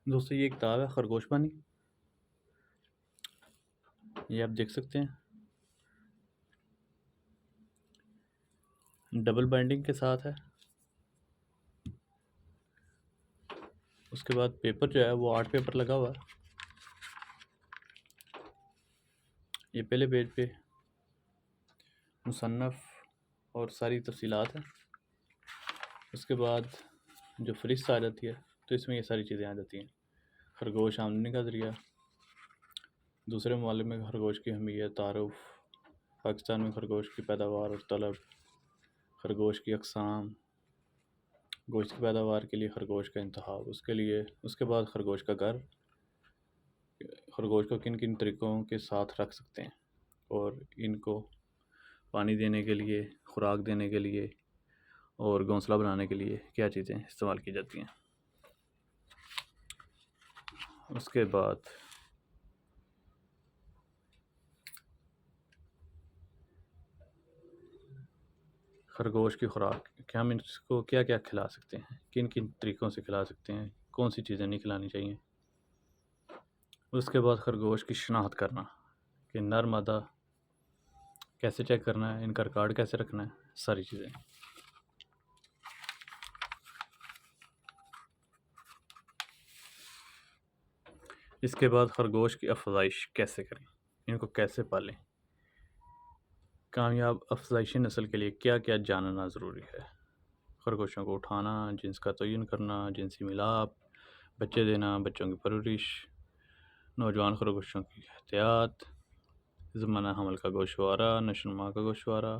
دوستو یہ کتاب ہے خرگوش بانی، یہ آپ دیکھ سکتے ہیں ڈبل بائنڈنگ کے ساتھ ہے۔ اس کے بعد پیپر جو ہے وہ آرٹ پیپر لگا ہوا ہے۔ یہ پہلے پیج پہ مصنف اور ساری تفصیلات ہیں۔ اس کے بعد جو فہرست آ جاتی ہے تو اس میں یہ ساری چیزیں آ جاتی ہیں: خرگوش آمدنی کا ذریعہ، دوسرے ممالک میں خرگوش کی اہمیت، تعارف، پاکستان میں خرگوش کی پیداوار اور طلب، خرگوش کی اقسام، گوشت کی پیداوار کے لیے خرگوش کا انتخاب، اس کے بعد خرگوش کا گھر، خرگوش کو کن کن طریقوں کے ساتھ رکھ سکتے ہیں اور ان کو پانی دینے کے لیے، خوراک دینے کے لیے اور گھونسلہ بنانے کے لیے کیا چیزیں استعمال کی جاتی ہیں۔ اس کے بعد خرگوش کی خوراک کہ ہم اس کو کیا کیا کھلا سکتے ہیں، کن کن طریقوں سے کھلا سکتے ہیں، کون سی چیزیں نہیں کھلانی چاہیے۔ اس کے بعد خرگوش کی شناخت کرنا کہ نر مادہ کیسے چیک کرنا ہے، ان کا ریکارڈ کیسے رکھنا ہے، ساری چیزیں۔ اس کے بعد خرگوش کی افزائش کیسے کریں، ان کو کیسے پالیں، کامیاب افزائشی نسل کے لیے کیا کیا جاننا ضروری ہے، خرگوشوں کو اٹھانا، جنس کا تعین کرنا، جنسی ملاپ، بچے دینا، بچوں کی پرورش، نوجوان خرگوشوں کی احتیاط، زمانہ حمل کا گوشوارہ، نشوونما کا گوشوارہ،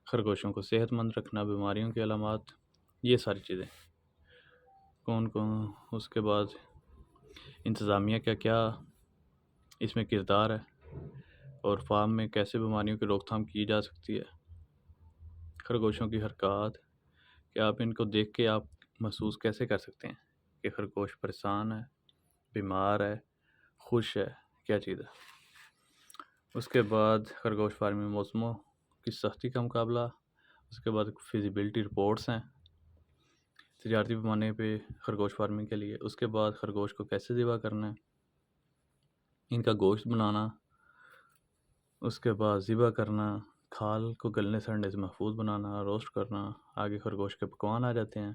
خرگوشوں کو صحت مند رکھنا، بیماریوں کی علامات، یہ ساری چیزیں کون کون۔ اس کے بعد انتظامیہ کا کیا اس میں کردار ہے اور فارم میں کیسے بیماریوں کی روک تھام کی جا سکتی ہے، خرگوشوں کی حرکات کہ آپ ان کو دیکھ کے آپ محسوس کیسے کر سکتے ہیں کہ خرگوش پریشان ہے، بیمار ہے، خوش ہے، کیا چیز ہے۔ اس کے بعد خرگوش فارمی موسموں کی سختی کا مقابلہ، اس کے بعد فیزیبلٹی رپورٹس ہیں تجارتی پیمانے پہ خرگوش فارمنگ کے لیے۔ اس کے بعد خرگوش کو کیسے ذبح کرنا ہے، ان کا گوشت بنانا، اس کے بعد ذبح کرنا، کھال کو گلنے سڑنے سے محفوظ بنانا، روسٹ کرنا، آگے خرگوش کے پکوان آ جاتے ہیں۔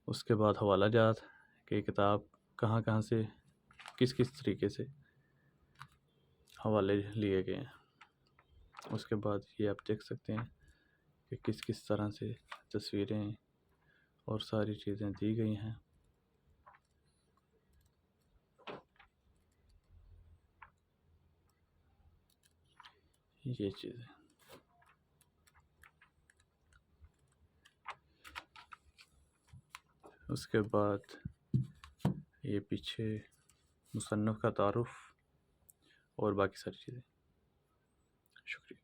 اس کے بعد حوالہ جات کہ یہ کتاب کہاں کہاں سے کس کس طریقے سے حوالے لیے گئے ہیں۔ اس کے بعد یہ آپ دیکھ سکتے ہیں کہ کس کس طرح سے تصویریں اور ساری چیزیں دی گئی ہیں۔ یہ چیزیں اس کے بعد یہ پیچھے مصنف کا تعارف اور باقی ساری چیزیں۔ شکریہ۔